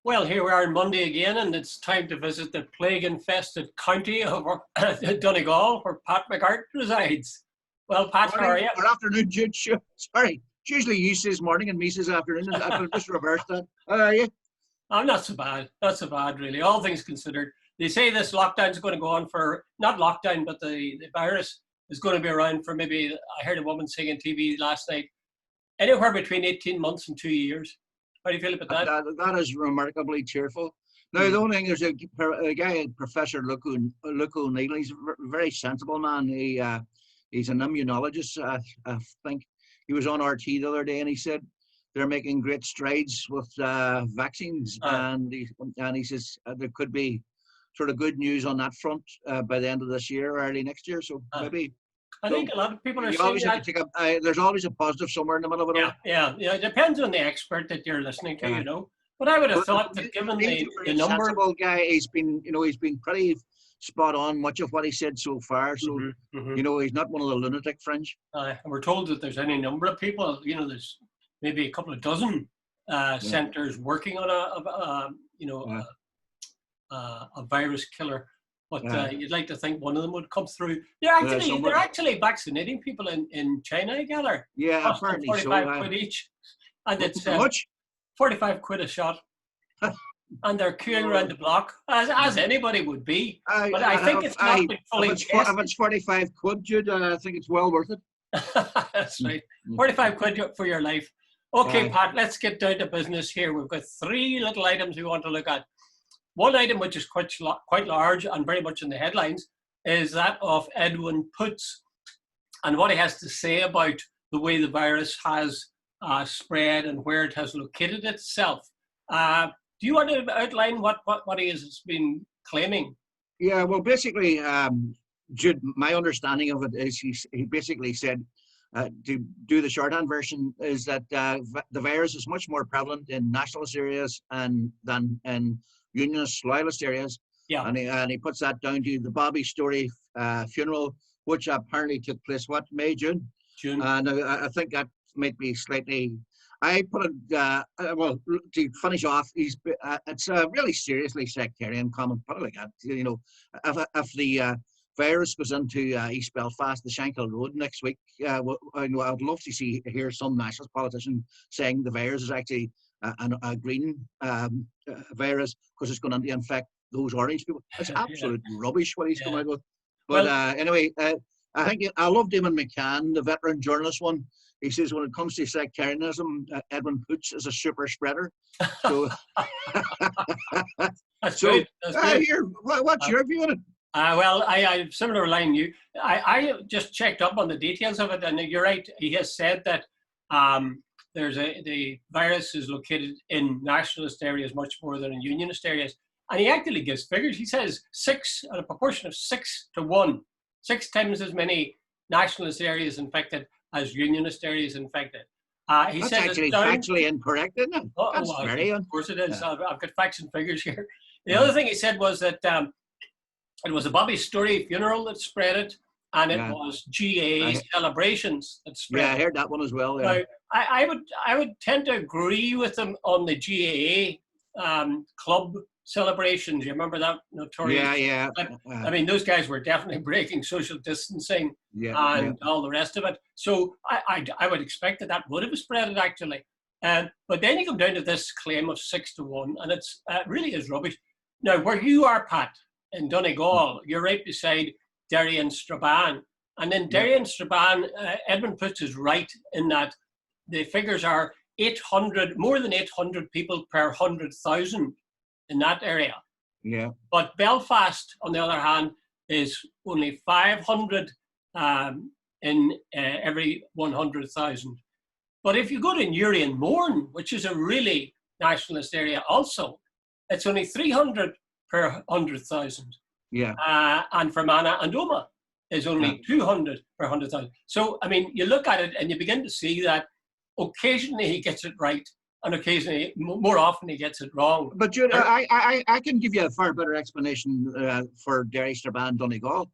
Well, here we are on Monday again, and it's time to visit the plague-infested county of Donegal, where Pat McGart resides. Well, Pat, how are Morning you? or afternoon, Jude. Sorry, it's usually you says morning and me says afternoon. I've just reversed that. How are you? I'm not so bad. Not so bad, really. All things considered. They say this lockdown is going to go on for, not lockdown, but the virus is going to be around for maybe, I heard a woman saying on TV last night, anywhere between 18 months and 2 years. How do you feel about that? That is remarkably cheerful. Now, Hmm. the only thing, there's a guy, Professor Luke O'Neill. He's a very sensible man. He's an immunologist, I think. He was on RT the other day, and he said they're making great strides with vaccines, and he says there could be sort of good news on that front by the end of this year or early next year. So Uh, maybe. I think So a lot of people are you saying always have to that. take a. There's always a positive somewhere in the middle of it all. Yeah. It depends on the expert that you're listening to, Yeah. But I would have But thought that given he's a the very number. sensible guy. He's been pretty spot on much of what he said so far. So Mhm, mhm. he's not one of the lunatic fringe. And we're told that there's any number of people, there's maybe a couple of dozen Yeah, centers working on yeah, a virus killer. But yeah. you'd like to think one of them would come through. They're Somewhere. actually vaccinating people in China together, Yeah, costing apparently so. 45 quid each, and it's How much? 45 quid a shot. And they're queuing around the block, as anybody would be. But I think it's not been fully tested. If it's 45 quid, Jude, I think it's well worth it. That's right. 45 quid for your life. Okay, Aye. Pat, let's get down to business here. We've got three little items we want to look at. One item, which is quite large and very much in the headlines, is that of Edwin Poots and what he has to say about the way the virus has spread and where it has located itself. Do you want to outline what he has been claiming? Yeah, well, basically, Jude, my understanding of it is he basically said, to do the shorthand version, is that the virus is much more prevalent in nationalist areas than in unionist, loyalist areas. Yeah. And he puts that down to the Bobby Story funeral, which apparently took place, May, June? June. And I think that might be slightly. I put it well to finish off. It's a really seriously sectarian comment. Put it like that. If the virus goes into East Belfast, the Shankill Road next week, I'd love to hear some nationalist politician saying the virus is actually a green virus because it's going to infect those orange people. It's absolute rubbish what he's come out with. But anyway, I think I love Damon McCann, the veteran journalist one. He says when it comes to sectarianism, Edwin Poots is a super spreader. So, That's good. What's your view on it? Well, I similar line you. I just checked up on the details of it, and you're right. He has said that the virus is located in nationalist areas much more than in unionist areas, and he actually gives figures. He says a proportion of 6 to 1, 6 times as many nationalist areas infected as unionist areas infected. He That's says actually factually incorrect, isn't it? Of course it is. Yeah. I've got facts and figures here. The other thing he said was that it was a Bobby Story funeral that spread it, and it was GAA celebrations that spread it. Yeah, I heard that one as well. Yeah. Now, I would tend to agree with him on the GAA club celebrations. You remember that Notorious? Yeah. I mean, those guys were definitely breaking social distancing and all the rest of it. So I would expect that would have spread it actually. But then you come down to this claim of 6 to 1, and it really is rubbish. Now, where you are, Pat, in Donegal, you're right beside Derry and Strabane. And in Derry and Strabane, Edwin Poots is right in that the figures are more than 800 people per 100,000 in that area. Yeah. But Belfast, on the other hand, is only 500 in every 100,000. But if you go to Newry and Mourne, which is a really nationalist area also, it's only 300 per 100,000. Yeah. And Fermanagh and Omagh is only 200 per 100,000. So, I mean, you look at it and you begin to see that occasionally he gets it right and occasionally, more often, he gets it wrong. But Jude, I can give you a far better explanation for Derry, Strabane, Donegal.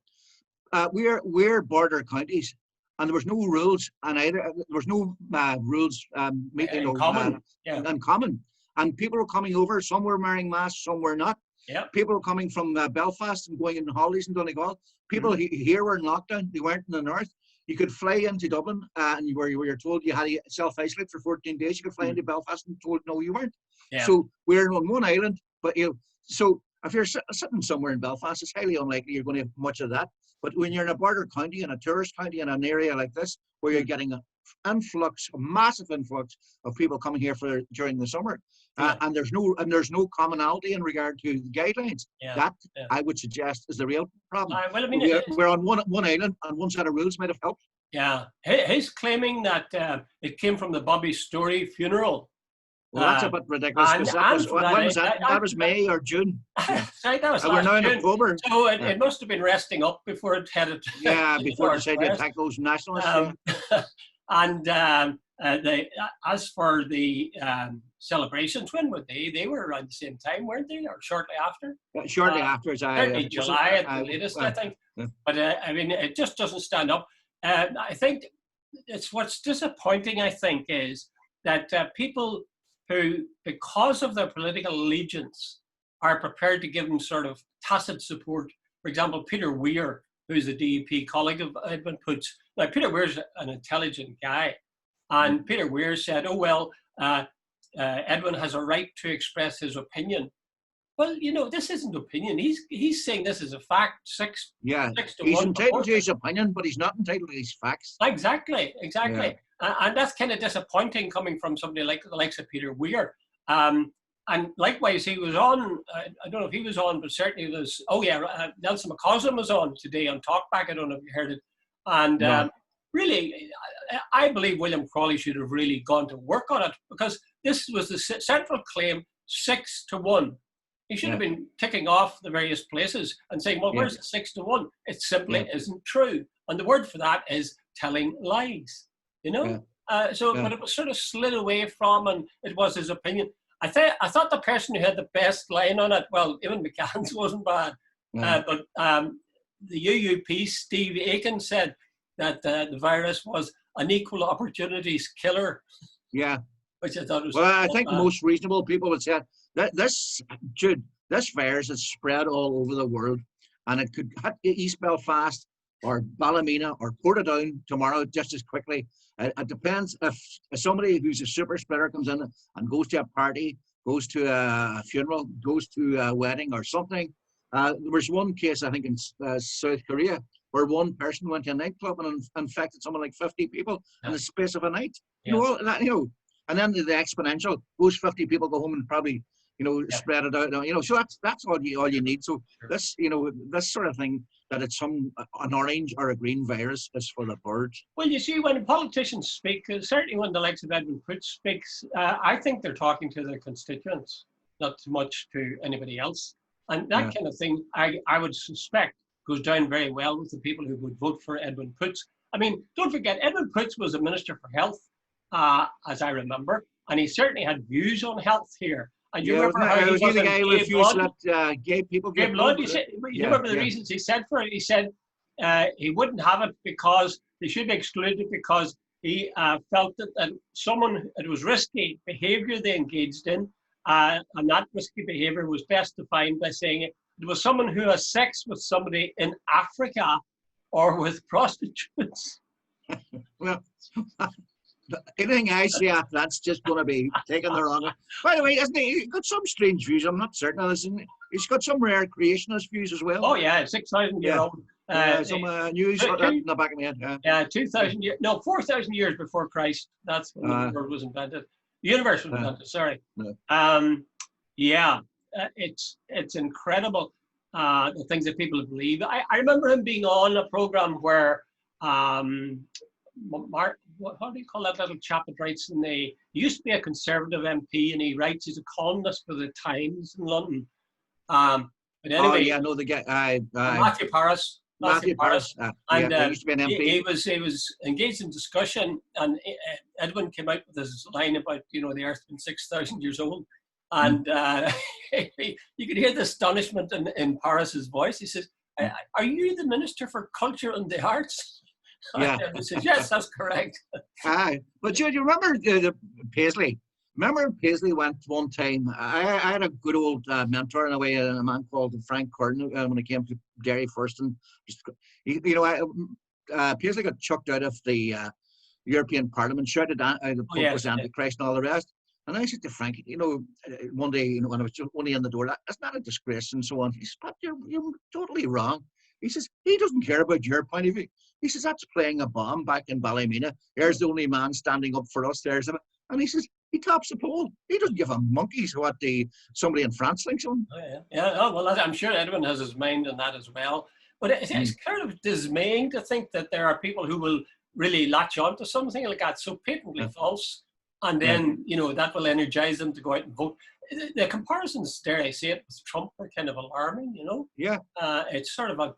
We're border counties, and there was no rules, and there was no rules in common. In common. and people were coming over. Some were wearing masks, some were not. Yep. People were coming from Belfast and going in holidays in Donegal. People here were in lockdown. They weren't in the north. You could fly into Dublin and you were told you had to self-isolate for 14 days. You could fly into Belfast and told no, you weren't. Yeah. So we're on one island, but so if you're sitting somewhere in Belfast, it's highly unlikely you're going to have much of that. But when you're in a border county, in a tourist county, in an area like this, where you're getting a massive influx of people coming here during the summer, and there's no commonality in regard to the guidelines. I would suggest is the real problem. Well, I mean, we're on one island, and one set of rules might have helped. Yeah, he's claiming that it came from the Bobby Story funeral. Well, that's a bit ridiculous. That was May or June. Yeah. Sorry, that was we're now in June. October. So it must have been resting up before it headed. Yeah, before it decided to attack those nationalists. And as for the celebrations, when were they? They were around the same time, weren't they, or shortly after? Shortly after, certainly July at the latest, I think. Yeah. But I mean, it just doesn't stand up. I think it's what's disappointing. I think is that people who, because of their political allegiance, are prepared to give them sort of tacit support. For example, Peter Weir, who's a DUP colleague of Edwin Poots. Now, Peter Weir's an intelligent guy. And Peter Weir said, oh, well, Edwin has a right to express his opinion. Well, this isn't opinion. He's saying this is a fact. Six to he's one entitled to his opinion, but he's not entitled to his facts. Exactly. Yeah. And that's kind of disappointing coming from somebody like the likes of Peter Weir. And likewise, he was on, I don't know if he was on, but certainly was, Nelson McCausland was on today on Talkback. I don't know if you heard it. And really, I believe William Crawley should have really gone to work on it, because this was the central claim, 6-1. He should have been ticking off the various places and saying, well, where's the 6-1? It simply isn't true. And the word for that is telling lies, But it was sort of slid away from, and it was his opinion. I thought the person who had the best line on it, well, even McCann's wasn't bad, but the UUP, Steve Aiken, said that the virus was an equal opportunities killer. Yeah. Which I thought was... Well, I think most reasonable people would say that this virus is spread all over the world, and it could hit East Belfast or Ballymena or Portadown tomorrow just as quickly. It depends if somebody who's a super spreader comes in and goes to a party, goes to a funeral, goes to a wedding or something. There was one case, I think, in South Korea, where one person went to a nightclub and infected something like 50 people in the space of a night. And then the exponential, those 50 people go home and probably, spread it out. So that's all you need. So this, this sort of thing, that it's an orange or a green virus is for the birds. Well, you see, when politicians speak, certainly when the likes of Edwin Poots speaks, I think they're talking to their constituents, not so much to anybody else. And that kind of thing, I would suspect, goes down very well with the people who would vote for Edwin Poots. I mean, don't forget, Edwin Poots was a Minister for Health, as I remember, and he certainly had views on health here. And you remember how he was the guy who refused to let gay people get blood? You remember the reasons he said for it? He said he wouldn't have it because they should be excluded, because he felt that it was risky behaviour they engaged in, and that risky behaviour was best defined by saying it was someone who has sex with somebody in Africa or with prostitutes. Well, anything I say after that's just going to be taken the wrong way. By the way, isn't he? He's got some strange views. I'm not certain of this. He's got some rare creationist views as well. Oh yeah, 6,000 year old. Some news in the back of my head. Yeah, 2,000 years. No, 4,000 years before Christ. That's when the world was invented. The universe was invented. Sorry. It's incredible the things that people believe. I remember him being on a program where how do you call that little chap that writes he used to be a Conservative MP, and he's a columnist for the Times in London. But anyway, I know the guy. Matthew Paris. Matthew Paris. And he used to be an MP. He was engaged in discussion, and Edwin came out with this line about the Earth being 6,000 years old, and you could hear the astonishment in Paris's voice. He says, "Are you the Minister for Culture and the Arts?" Yeah. He says, yes, that's correct. But Jude, you remember the Paisley? Remember Paisley went one time. I had a good old mentor in a way, a man called Frank Curran, when it came to Dairy First, and just, Paisley got chucked out of the European Parliament, shouted out the Pope was Antichrist and all the rest. And I said to Frank, one day, when I was just only in the door, that's not a disgrace and so on. He says, but you're totally wrong. He says, he doesn't care about your point of view. He says, that's playing a bomb back in Ballymena. There's the only man standing up for us. And he says, he tops the poll. He doesn't give a monkey's what somebody in France thinks of him. Oh, yeah. Oh, well, I'm sure Edwin has his mind on that as well. But it's kind of dismaying to think that there are people who will really latch on to something like that so patently false, and then that will energize them to go out and vote. The comparisons, dare I say it, with Trump are kind of alarming. It's sort of a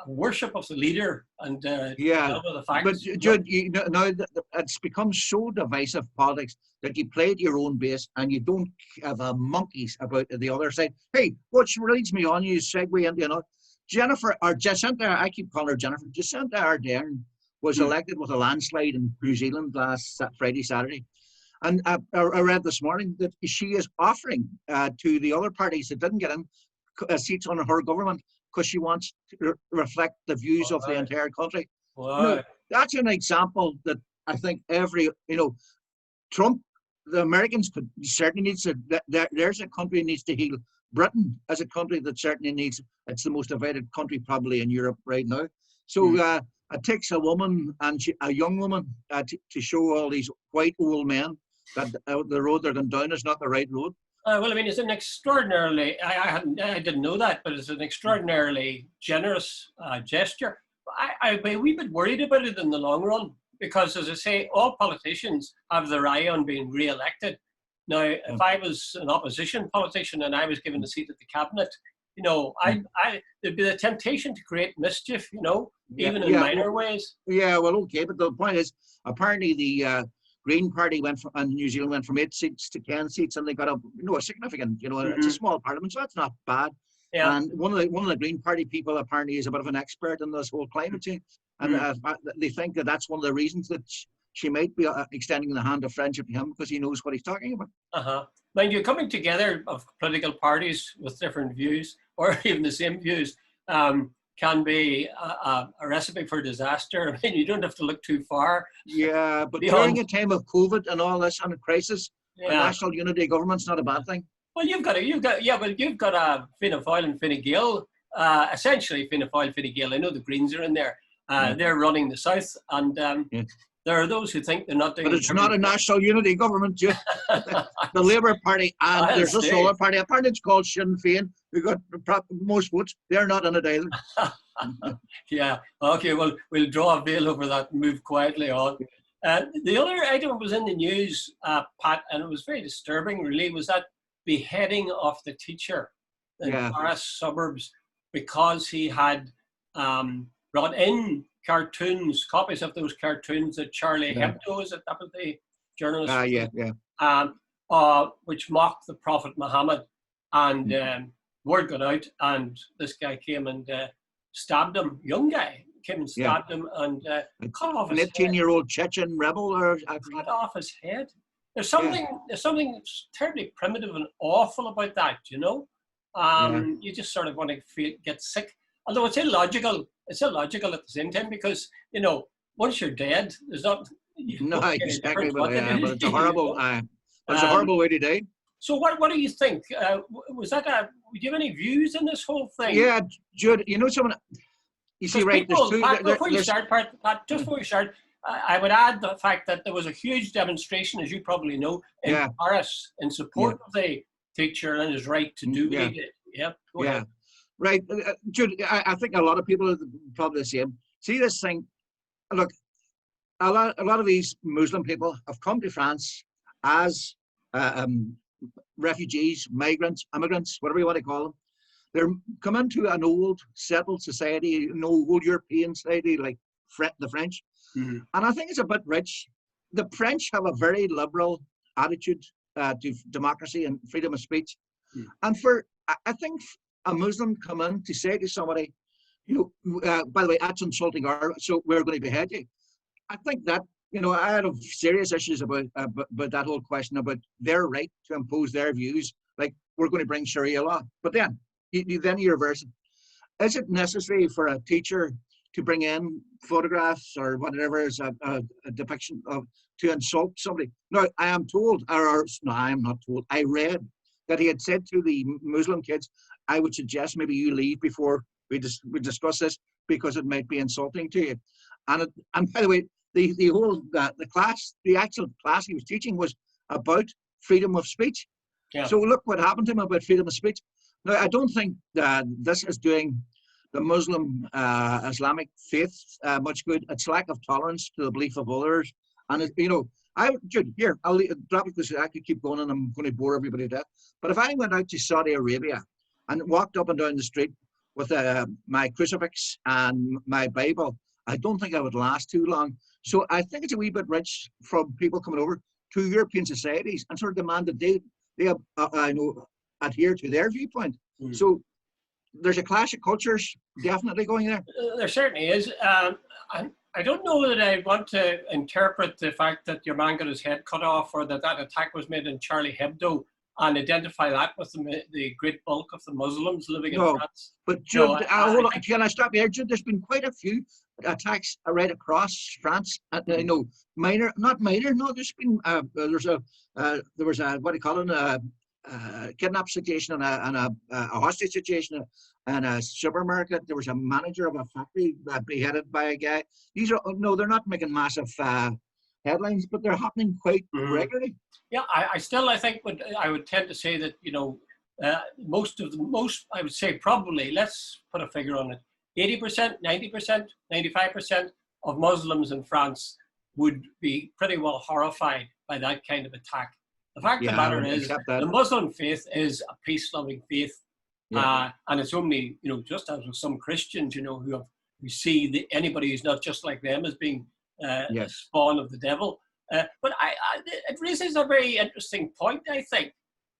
worship of the leader, and the facts. But Jude, now it's become so divisive politics that you play to your own base and you don't have a monkeys about the other side. Hey, which leads me on, you segue into Jennifer, or Jacinta, I keep calling her Jennifer, Jacinta Ardern was elected with a landslide in New Zealand last Friday, Saturday. And I read this morning that she is offering to the other parties that didn't get in seats on her government because she wants to reflect the views of the entire country. That's an example that I think Trump, the Americans could certainly need to, there's a country that needs to heal. Britain as a country that certainly needs, it's the most divided country probably in Europe right now. So it takes a woman, and a young woman, to show all these white old men that the road they're going down is not the right road. Well, I mean, it's an extraordinarily, I didn't know that, but it's an extraordinarily generous gesture. I'd be a wee bit worried about it in the long run, because, as I say, all politicians have their eye on being re-elected. Now, if I was an opposition politician and I was given a seat at the cabinet, there'd be the temptation to create mischief, even in minor ways. Yeah, well, okay, but the point is, apparently the Green Party and New Zealand went from 8 seats to 10 seats, and they got a significant, it's a small parliament, so that's not bad. Yeah. And one of the Green Party people apparently is a bit of an expert in this whole climate change, and they think that that's one of the reasons that she might be extending the hand of friendship to him, because he knows what he's talking about. Mind you, coming together of political parties with different views, or even the same views, can be a recipe for disaster. I mean, you don't have to look too far. Yeah, but during a time of COVID and all this and a crisis, a national unity government's not a bad thing. Well, you've got a Fianna Fáil and Fine Gael, essentially Fianna Fáil, Fine Gael. I know the Greens are in there. They're running the South, and there are those who think they're not doing. But it's not a national unity government. The Labour Party, and there's a smaller party. Apparently, it's called Sinn Féin, who got most votes. They're not in it either. Yeah. Okay. Well, we'll draw a veil over that and move quietly on. The other item was in the news, Pat, and it was very disturbing. Really, was that beheading of the teacher in Paris suburbs because he had brought in copies of those cartoons that Charlie Hebdo, is it that was the journalist? Which mocked the Prophet Muhammad, and word got out, and this guy came and stabbed him. Young guy came and stabbed him and cut off his head. An 18-year-old Chechen rebel, or cut off his head. There's something terribly primitive and awful about that, You just sort of want to get sick. Although it's illogical. It's illogical at the same time, because once you're dead, there's not. No, exactly. But it's a horrible. It's a horrible way to die. So what do you think? Was that do you have any views in this whole thing? Yeah, Jude. Someone. You see, right? Before you start, just before you start, I would add the fact that there was a huge demonstration, as you probably know, in Paris in support of the teacher and his right to do what he did. Yeah. Go ahead. Right, Jude, I think a lot of people are probably the same. See this thing, look, a lot of these Muslim people have come to France as refugees, migrants, immigrants, whatever you want to call them. They're come into an old settled society, old European society like the French. And I think it's a bit rich. The French have a very liberal attitude to democracy and freedom of speech. And I think a Muslim come in to say to somebody, by the way, that's insulting, so we're going to behead you. I think that I had serious issues about that whole question about their right to impose their views. Like, we're going to bring Sharia law, but then you reverse it. Is it necessary for a teacher to bring in photographs or whatever is a depiction of to insult somebody? No, I am told, or no, I am not told. I read that he had said to the Muslim kids, "I would suggest maybe you leave before we discuss this because it might be insulting to you." And by the way, the whole the actual class he was teaching was about freedom of speech. Yeah. So look what happened to him about freedom of speech. Now, I don't think that this is doing the Muslim Islamic faith much good. It's lack of tolerance to the belief of others. And, Jude, here, I'll drop it because I could keep going and I'm going to bore everybody to death. But if I went out to Saudi Arabia and walked up and down the street with my crucifix and my Bible, I don't think I would last too long. So I think it's a wee bit rich from people coming over to European societies and sort of demand that they adhere to their viewpoint. Mm. So there's a clash of cultures definitely going there. There certainly is. I don't know that I want to interpret the fact that your man got his head cut off or that attack was made in Charlie Hebdo and identify that with the great bulk of the Muslims living in France. But Jude, hold on, can I stop you here, Jude? There's been quite a few attacks right across France. Minor, not minor. No, there's been there was a what do you call it? Kidnap situation and a hostage situation in a supermarket. There was a manager of a factory beheaded by a guy. These are they're not making massive headlines, but they're happening quite regularly. Yeah, I think I would tend to say that most I would say probably, let's put a figure on it, 80%, 90%, 95% of Muslims in France would be pretty well horrified by that kind of attack. The fact of the matter is, the Muslim faith is a peace-loving faith, and it's only, just as with some Christians, who see anybody who's not just like them as being a spawn of the devil. But it raises a very interesting point, I think,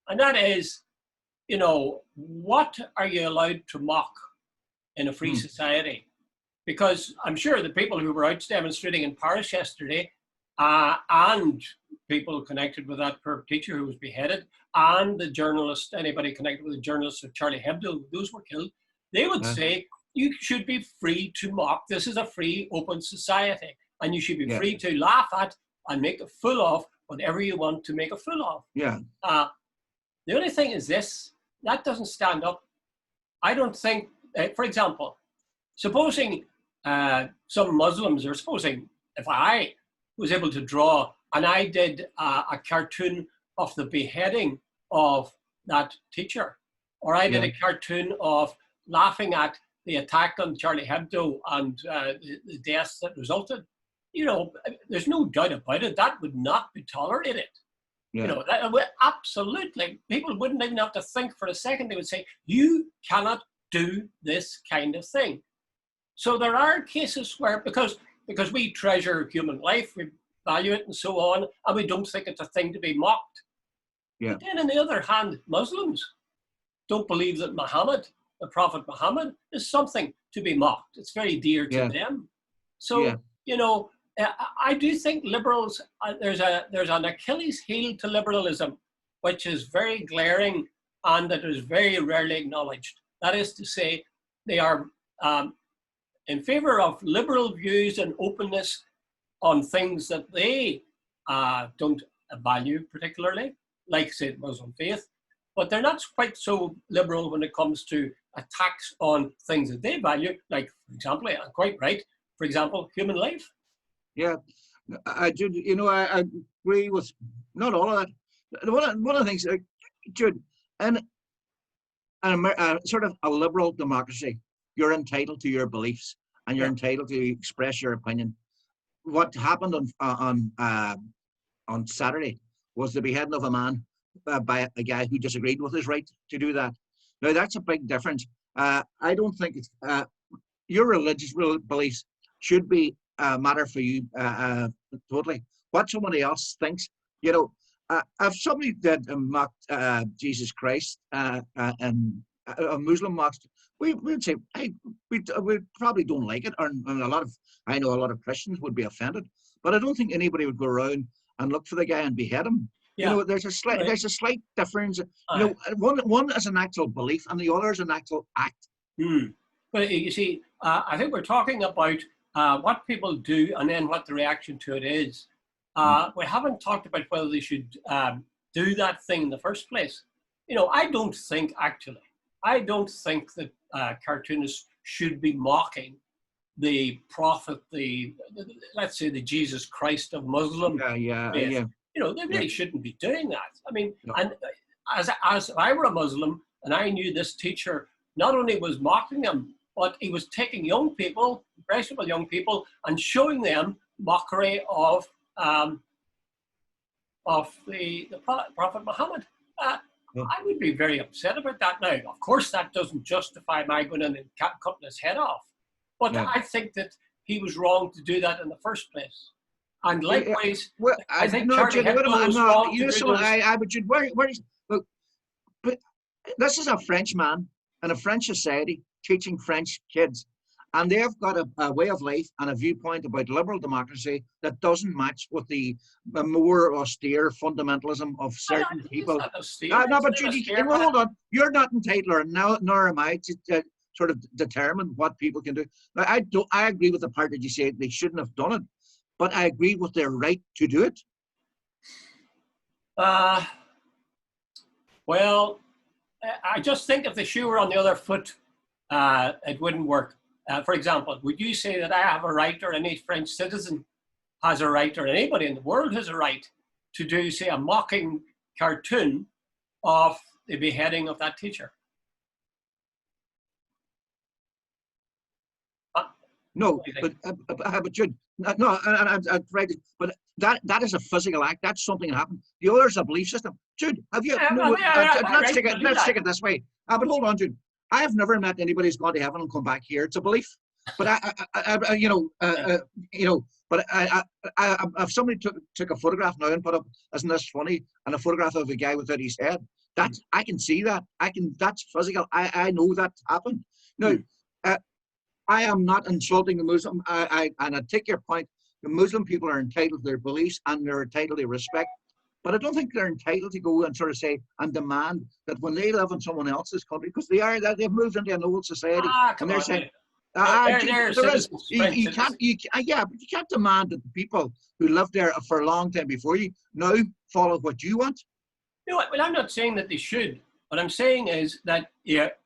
and that is, what are you allowed to mock in a free society? Because I'm sure the people who were out demonstrating in Paris yesterday, and people connected with that poor teacher who was beheaded, and the journalist, anybody connected with the journalists of Charlie Hebdo, those were killed, they would say, you should be free to mock. This is a free, open society, and you should be free to laugh at and make a fool of whatever you want to make a fool of. Yeah. The only thing is this, that doesn't stand up. I don't think, for example, supposing some Muslims, or supposing if I was able to draw and I did a cartoon of the beheading of that teacher, or I did a cartoon of laughing at the attack on Charlie Hebdo and the deaths that resulted, there's no doubt about it, that would not be tolerated. Yeah. That would absolutely, people wouldn't even have to think for a second. They would say, you cannot do this kind of thing. So there are cases where, because we treasure human life, we value it and so on, and we don't think it's a thing to be mocked. Yeah. But then on the other hand, Muslims don't believe that Muhammad, the Prophet Muhammad, is something to be mocked. It's very dear to them. So, I do think liberals, there's an Achilles heel to liberalism, which is very glaring and that is very rarely acknowledged. That is to say, they are in favor of liberal views and openness on things that they don't value particularly, like, say, Muslim faith, but they're not quite so liberal when it comes to attacks on things that they value, like, for example, I'm quite right, for example, human life. Yeah, I Jude, I agree with not all of that. One of the things, Jude, in sort of a liberal democracy, you're entitled to your beliefs and you're entitled to express your opinion. What happened on Saturday was the beheading of a man by a guy who disagreed with his right to do that. Now, that's a big difference. I don't think it's your religious beliefs should be matter for you totally. What somebody else thinks, if somebody did mock Jesus Christ and a Muslim mocks, we would say, hey, we probably don't like it, or I know a lot of Christians would be offended. but I don't think anybody would go around and look for the guy and behead him. Yeah. You know, there's a slight difference. You know, one is an actual belief, and the other is an actual act. But you see, I think we're talking about what people do and then what the reaction to it is. We haven't talked about whether they should do that thing in the first place. You know, I don't think that cartoonists should be mocking the prophet, let's say the Jesus Christ of Muslim faith. You know, they really shouldn't be doing that. I mean, and as if I were a Muslim and I knew this teacher not only was mocking them, but he was taking young people, impressionable young people, and showing them mockery of the Prophet Muhammad. I would be very upset about that now. Of course, that doesn't justify my going in and cutting his head off. But I think that he was wrong to do that in the first place. And likewise, I think Charlie Hebdo was wrong to do those. Look, but this is a French man in a French society teaching French kids. And they've got a way of life and a viewpoint about liberal democracy that doesn't match with the more austere fundamentalism of certain people. No, but hold on. You're not entitled, nor am I, to sort of determine what people can do. Now, I agree with the part that you say they shouldn't have done it, but I agree with their right to do it. Well, I just think if the shoe were on the other foot, it wouldn't work. For example, would you say that I have a right, or any French citizen has a right, or anybody in the world has a right to do, say, a mocking cartoon of the beheading of that teacher? No, but Jude, no, I'm right. But that is a physical act. That's something that happened. The other is a belief system. Jude, have you? Let's take it this way. But hold on, Jude. I have never met anybody who's gone to heaven and come back here. It's a belief. But But if somebody took a photograph now and put up, isn't this funny? And a photograph of a guy without his head. I can see that. That's physical. I know that happened. Now, I am not insulting the Muslim. And I take your point. The Muslim people are entitled to their beliefs and they're entitled to respect. But I don't think they're entitled to go and sort of say and demand that when they live in someone else's country, because they've moved into an old society, and they're saying, you can't demand that the people who lived there for a long time before you now follow what you want. No, well, I'm not saying that they should. What I'm saying is that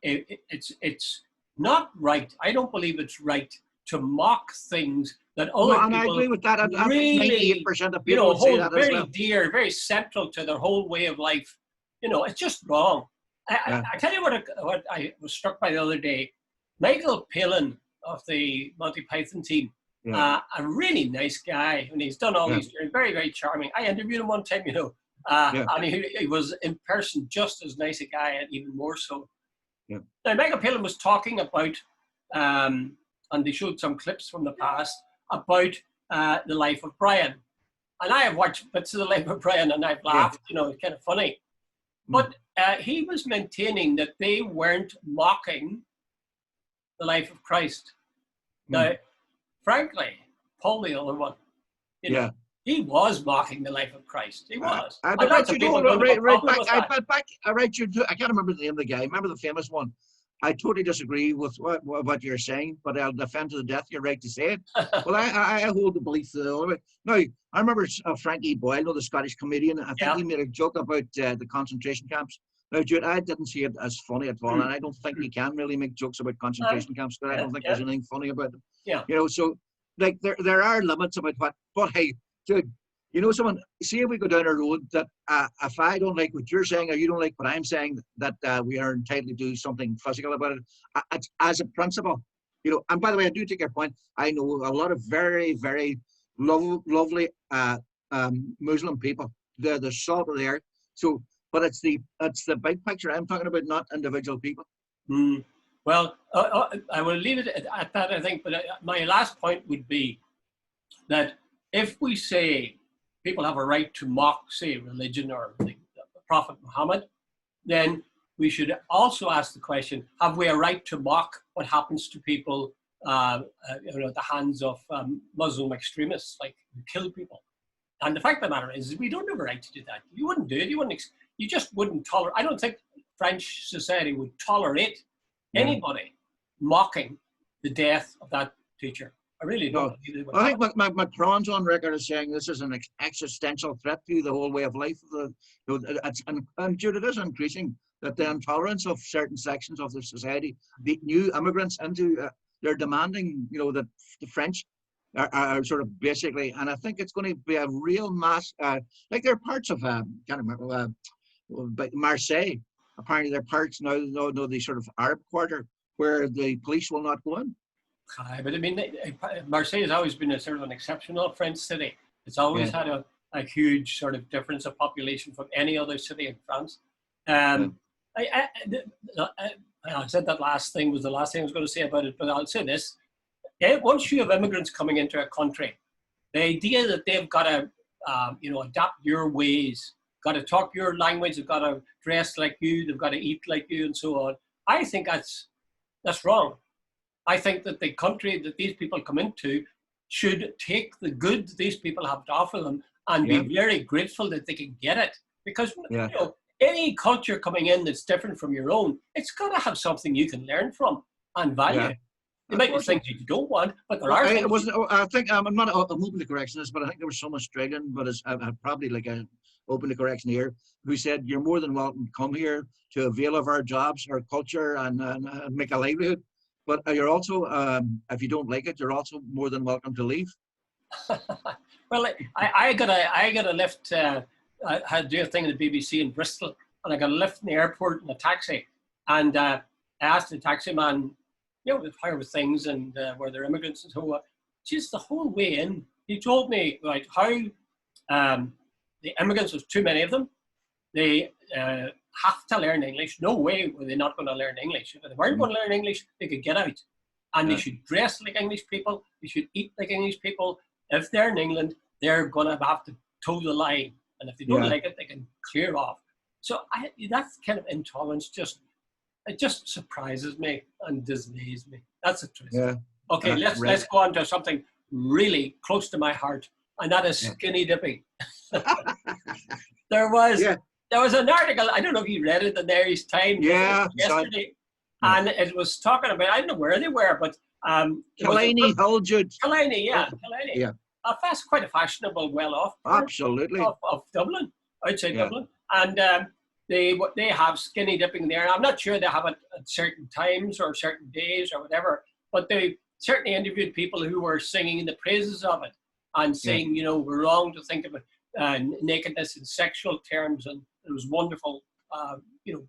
it's not right. I don't believe it's right to mock things that other people, and I agree with that. Really, 98% of people would say that very as well. dear, very central to their whole way of life. You know, it's just wrong. I tell you what I was struck by the other day. Michael Palin of the Monty Python team, a really nice guy, and he's done all these years. Very, very charming. I interviewed him one time, you know, and he was in person just as nice a guy, and even more so. Yeah. Now, Michael Palin was talking about, and they showed some clips from the past, about the life of Brian. And I have watched bits of the life of Brian and I've laughed, you know, it's kind of funny. But he was maintaining that they weren't mocking the life of Christ. Now, frankly, Paul the other one, you know, he was mocking the life of Christ. He was. I can't remember the name of the guy. Remember the famous one? I totally disagree with what you're saying, but I'll defend to the death your right to say it. Well, I hold the belief that all of it. Now, I remember Frankie Boyle, the Scottish comedian. I think he made a joke about the concentration camps. Now, Jude, I didn't see it as funny at all, and I don't think you can really make jokes about concentration camps. But I don't think there's anything funny about them. Yeah. You know, so like there are limits about what. But hey, Jude, you know, see if we go down a road that if I don't like what you're saying or you don't like what I'm saying, that we are entitled to do something physical about it. As a principle, you know, and by the way, I do take your point. I know a lot of very, very lovely Muslim people. They're the salt of the earth. So, but it's the big picture I'm talking about, not individual people. Well, I will leave it at that, I think. But my last point would be that if we say people have a right to mock, say, religion or the Prophet Muhammad, then we should also ask the question, have we a right to mock what happens to people at the hands of Muslim extremists, like who kill people. And the fact of the matter is, we don't have a right to do that. You wouldn't do it. You just wouldn't tolerate. I don't think French society would tolerate anybody mocking the death of that teacher. I really don't. No. I think Macron's on record as saying this is an existential threat to the whole way of life. And Jude, it is increasing that the intolerance of certain sections of the society, the new immigrants into, they're demanding, that the French are sort of basically, and I think it's going to be a real mass, like there are parts of, can't remember, but Marseille, apparently there are parts now, the sort of Arab quarter where the police will not go in. But I mean, Marseille has always been a sort of an exceptional French city. It's always had a huge sort of difference of population from any other city in France. I said that last thing was the last thing I was going to say about it, but I'll say this. Once you have immigrants coming into a country, the idea that they've got to, adapt your ways, got to talk your language, they've got to dress like you, they've got to eat like you, and so on. I think that's wrong. I think that the country that these people come into should take the good these people have to offer them and be very grateful that they can get it. Because any culture coming in that's different from your own, it's got to have something you can learn from and value. Yeah. There might be things you don't want, but there are things. I think I'm open to correction this, but I think there was some Australian, but probably like a open to correction here, who said you're more than welcome to come here to avail of our jobs, our culture, and make a livelihood. But you're also, if you don't like it, you're also more than welcome to leave. Well, I got a lift. I had to do a thing in the BBC in Bristol, and I got a lift in the airport in a taxi, and I asked the taxi man, how were things and were there immigrants and so on. Just the whole way in, he told me how the immigrants, was too many of them. They have to learn English. No way were they not going to learn English. If they weren't going to learn English, they could get out. And they should dress like English people. They should eat like English people. If they're in England, they're going to have to toe the line. And if they don't like it, they can clear off. So that kind of intolerance just surprises me and dismays me. That's the truth. Yeah. Okay, let's go on to something really close to my heart, and that is skinny dipping. There was an article, I don't know if you read it in the Irish Times yesterday, and it was talking about, I don't know where they were, but Killiney, Jude. Killiney. Yeah. That's quite a fashionable, well-off part of Dublin, outside Dublin, and they have skinny dipping there. I'm not sure they have it at certain times or certain days or whatever, but they certainly interviewed people who were singing the praises of it and saying, we're wrong to think of it, nakedness in sexual terms, and it was wonderful,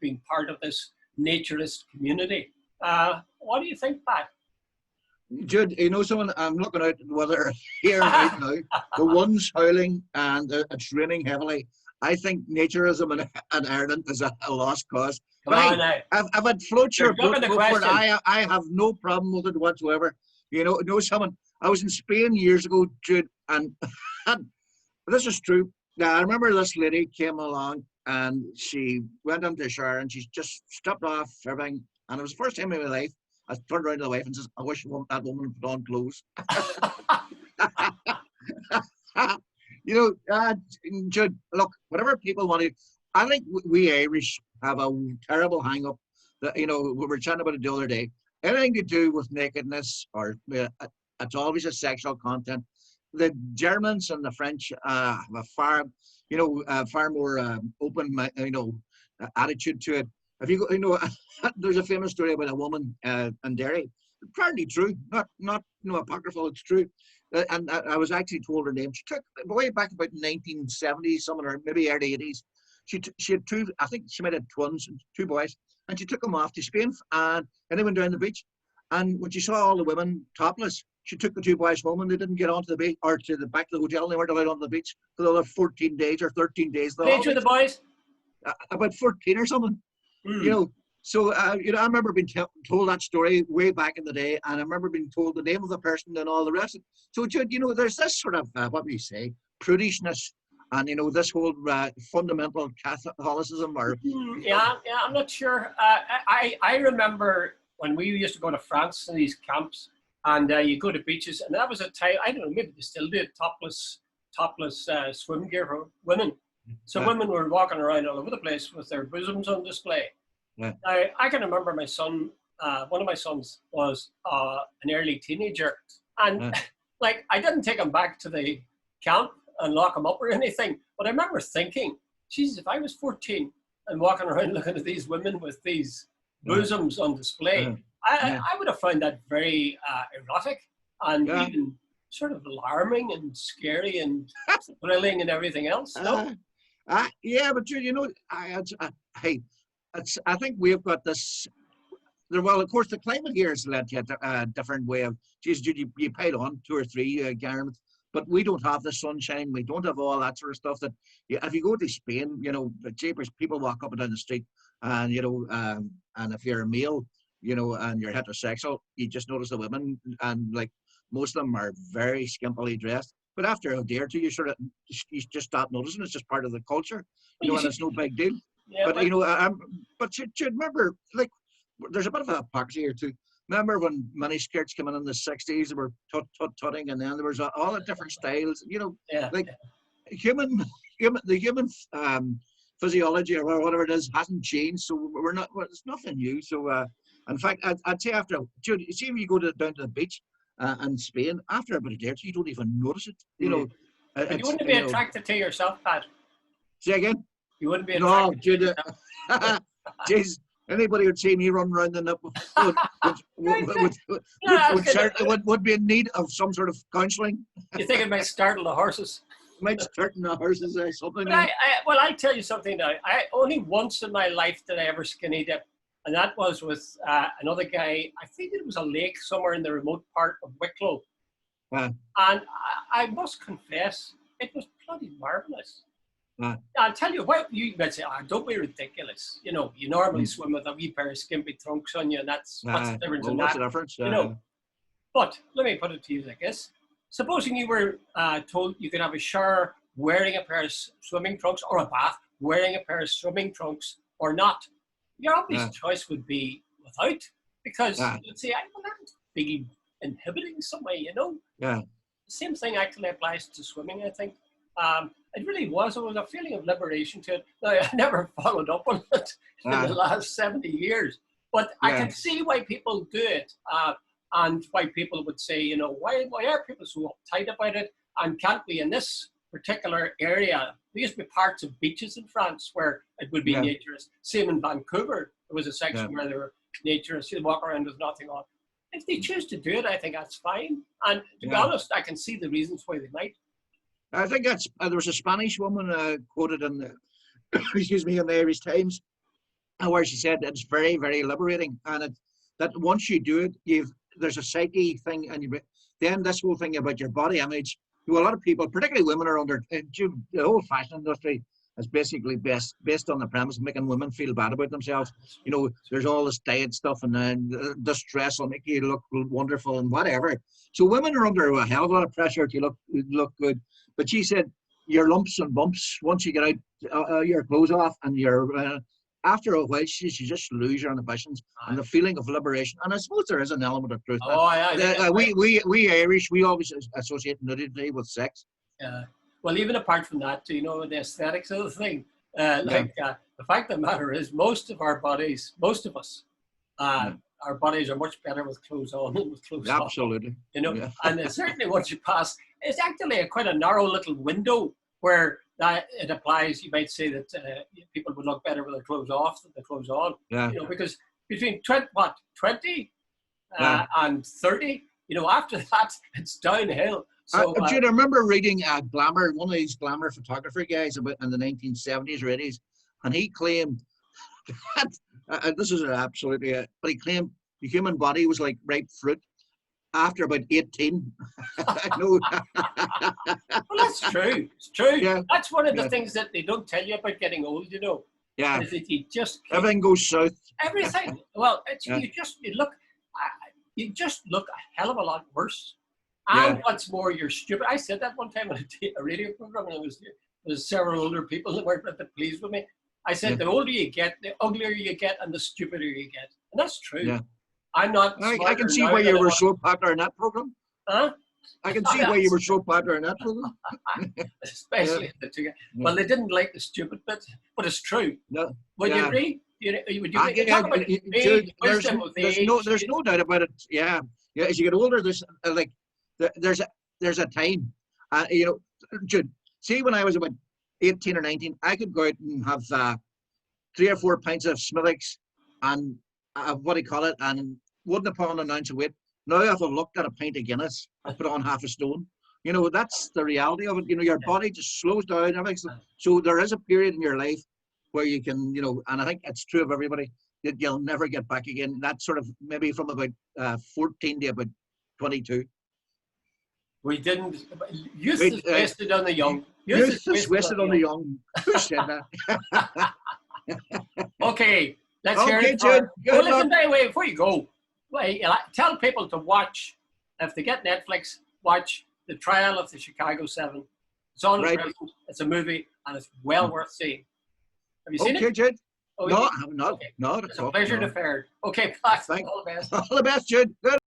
being part of this naturist community. What do you think, Pat? Jude, someone, I'm looking out at the weather here right now. The one's howling and it's raining heavily. I think naturism in Ireland is a lost cause. I've had float your boat before. I have no problem with it whatsoever. Someone, I was in Spain years ago, Jude, and this is true. Now, I remember this lady came along and she went into the shower and she just stripped off everything. And it was the first time in my life I turned around to the wife and says, I wish that woman put on clothes. Jude, look, whatever people want to, I think we Irish have a terrible hang-up that, we were chatting about it the other day. Anything to do with nakedness or it's always a sexual content. The Germans and the French have a far more open, attitude to it. If you go, there's a famous story about a woman in Derry. Apparently true, not apocryphal. It's true. And I was actually told her name. She took way back about 1970s, or maybe early 80s. She had two. I think she might have twins, two boys, and she took them off to Spain. And they went down the beach. And when she saw all the women topless, she took the two boys home, and they didn't get onto the beach or to the back of the hotel. They weren't allowed onto the beach for the other 14 days or 13 days. Age of the boys? About 14 or something. So, I remember being told that story way back in the day, and I remember being told the name of the person and all the rest. So, Jude, there's this sort of, what we say, prudishness, and, this whole fundamental Catholicism. I'm not sure. I remember when we used to go to France in these camps, and you go to beaches, and that was a time, I don't know, maybe they still do it, topless swim gear for women. So women were walking around all over the place with their bosoms on display. Yeah. Now, I can remember my son, one of my sons was an early teenager, and like, I didn't take him back to the camp and lock him up or anything, but I remember thinking, Jesus, if I was 14 and walking around looking at these women with these bosoms on display, I would have found that very erotic and even sort of alarming and scary and thrilling and everything else. No? Yeah, but you know, I think we've got this. Well, of course, the climate here has led to a different way of. Geez, you paid on 2 or 3 garments, but we don't have the sunshine. We don't have all that sort of stuff. That if you go to Spain, you know, the jeepers, people walk up and down the street, and you know, and if you're a male, you know, and you're heterosexual, you just notice the women, and like most of them are very skimpily dressed. But after a day or two, you just start noticing it's just part of the culture, you know, and it's no big deal. Yeah, but you know, but you remember, like, there's a bit of a hypocrisy here too. Remember when miniskirts came in the '60s? They were tutting, and then there was all the different styles. You know, the human physiology or whatever it is hasn't changed, so we're not. It's nothing new. So, in fact, I'd say after, Jude, see if you go down to the beach in Spain, after about a day or two, you don't even notice it. You know, but you wouldn't be attracted to yourself, Pat. Say again. You wouldn't be attracted to yourself. Jeez, anybody would see me running around the nip would be in need of some sort of counselling. You think it might startle the horses? Might startle the horses or something. Well, I'll tell you something now. I only once in my life did I ever skinny dip. And that was with another guy. I think it was a lake somewhere in the remote part of Wicklow. And I must confess, it was bloody marvellous. I'll tell you what, you might say, don't be ridiculous. You know, you normally swim with a wee pair of skimpy trunks on you, and what's the difference in that? What's the difference? You know, but let me put it to you like this. Supposing you were told you could have a shower wearing a pair of swimming trunks, or a bath wearing a pair of swimming trunks, or not, your obvious choice would be without, because you'd say, well, that's big inhibiting some way, you know? Yeah. The same thing actually applies to swimming, I think. It really was. It was a feeling of liberation to it. Now, I never followed up on it in the last 70 years, but I can see why people do it, and why people would say, you know, why are people so uptight about it? And can't we, in this particular area, there used to be parts of beaches in France where it would be naturist. Same in Vancouver, there was a section where there were naturists. You'd walk around with nothing on. If they choose to do it, I think that's fine. And to be honest, I can see the reasons why they might. I think that's there was a Spanish woman quoted in the excuse me in the Irish Times, where she said it's very, very liberating, and that once you do it, there's a psyche thing, and then this whole thing about your body image. A lot of people, particularly women, are under the whole fashion industry is basically based on the premise of making women feel bad about themselves. You know, there's all this diet stuff, and then this dress will make you look wonderful and whatever. So women are under a hell of a lot of pressure to look good. But she said your lumps and bumps, once you get out your clothes off, and you're after a while, you just lose your inhibitions and the feeling of liberation. And I suppose there is an element of truth. We Irish, we always associate nudity with sex. Yeah. Well, even apart from that, you know, the aesthetics of the thing, the fact of the matter is, most of us, our bodies are much better with clothes on than with clothes off. Absolutely. You know, and certainly once you pass, it's actually quite a narrow little window where it applies. You might say that people would look better with their clothes off than their clothes on. Yeah. You know, because between 20 and 30, you know, after that, it's downhill. So, Jude, I remember reading Glamour, one of these Glamour photographer guys in the 1970s or 80s, and he claimed that, this is absolutely, but he claimed the human body was like ripe fruit after about 18. Well, that's true. It's true. Yeah. That's one of the things that they don't tell you about getting old, you know. Yeah. Is that you just everything goes south. Everything. Well, you just look a hell of a lot worse. And what's more, you're stupid. I said that one time on a radio program, and there was several older people that weren't pleased with me. I said, the older you get, the uglier you get, and the stupider you get. And that's true. Yeah. I'm not. I can see why you were so popular in that program. Huh? I can see why you were so popular in that program. Especially the two guys. Well, they didn't like the stupid bit, but it's true. No. Would you agree? Would you agree? Talk about age, wisdom of the age. There's no doubt about it. Yeah. As you get older, there's a time. You know, Jude, see, when I was about 18 or 19, I could go out and have 3 or 4 pints of Smithwick's and what do you call it, and wouldn't put on an ounce of weight. Now, if I looked at a pint of Guinness, I put on half a stone. You know, that's the reality of it. You know, your body just slows down. So there is a period in your life where you can, you know, and I think it's true of everybody, that you'll never get back again. That's sort of maybe from about 14 to about 22. We didn't. Youth is wasted on the young. Youth is wasted on the young. Who said that? Okay, let's hear it. Jude. Well, listen, wait, before you go, tell people to watch, if they get Netflix, watch The Trial of the Chicago 7. It's on at present. It's a movie, and it's well worth seeing. Have you seen it? Okay, Jude. Oh, no, I have not. Okay. No, it's a pleasure deferred. Okay, thanks. All the best. All the best, Jude. Good.